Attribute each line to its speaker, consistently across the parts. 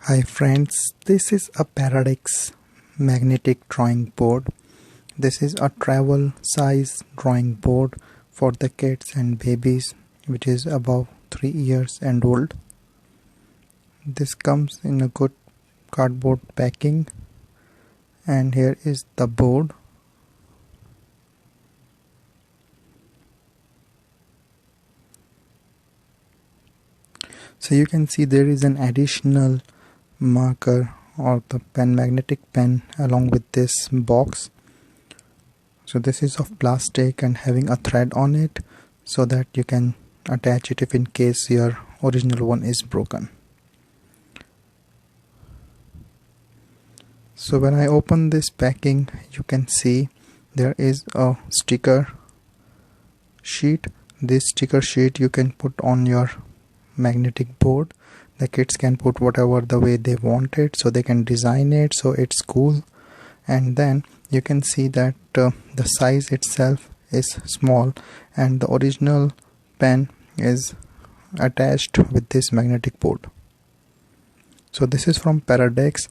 Speaker 1: Hi friends, this is a Paradox magnetic drawing board. This is a travel size drawing board for the kids and babies which is above 3 years and old. This comes in a good cardboard packing, and here is the board. So you can see there is an additional marker or the magnetic pen along with this box. So this is of plastic and having a thread on it so that you can attach it if in case your original one is broken. So when I open this packing, you can see there is a sticker sheet. This sticker sheet you can put on your magnetic board. The kids can put whatever the way they want it, so they can design it so it's cool. And then you can see that the size itself is small and the original pen is attached with this magnetic board. So this is from Paradox.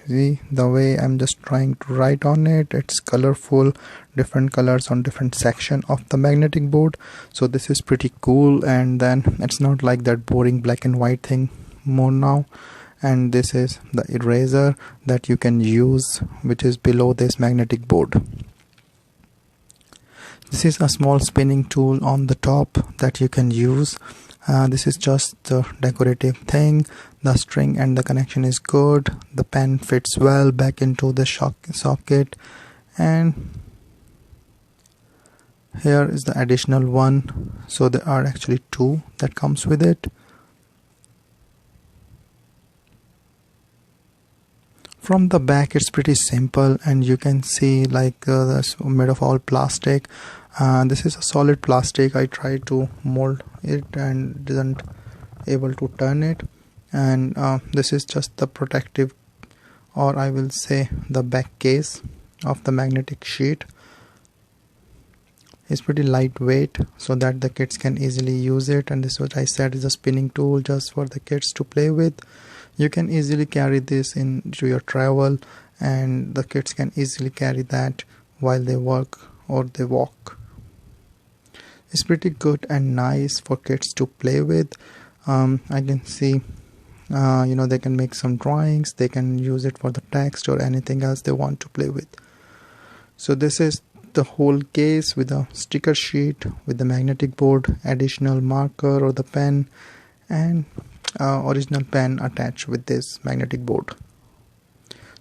Speaker 1: See the way I'm just trying to write on it. It's colorful, different colors on different section of the magnetic board. So this is pretty cool, and then it's not like that boring black and white thing more now. And this is the eraser that you can use, which is below this magnetic board. This is a small spinning tool on the top that you can use. This is just the decorative thing. The string and the connection is good. The pen fits well back into the socket, and here is the additional one. So there are actually two that comes with it. From the back it's pretty simple, and you can see like that's made of all plastic. This is a solid plastic. I tried to mold it and didn't able to turn it. And this is just the protective, or I will say the back case of the magnetic sheet. It's pretty lightweight so that the kids can easily use it, and this is what I said is a spinning tool just for the kids to play with. You can easily carry this into your travel, and the kids can easily carry that while they work or they walk. It's pretty good and nice for kids to play with. I can see they can make some drawings. They can use it for the text or anything else they want to play with. So this is the whole case with a sticker sheet, with the magnetic board, additional marker or the pen, and original pen attached with this magnetic board.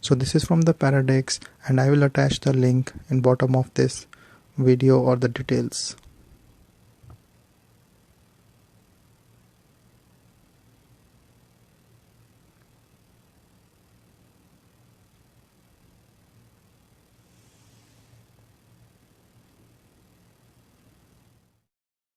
Speaker 1: So this is from the Paradox, and I will attach the link in bottom of this video or the details.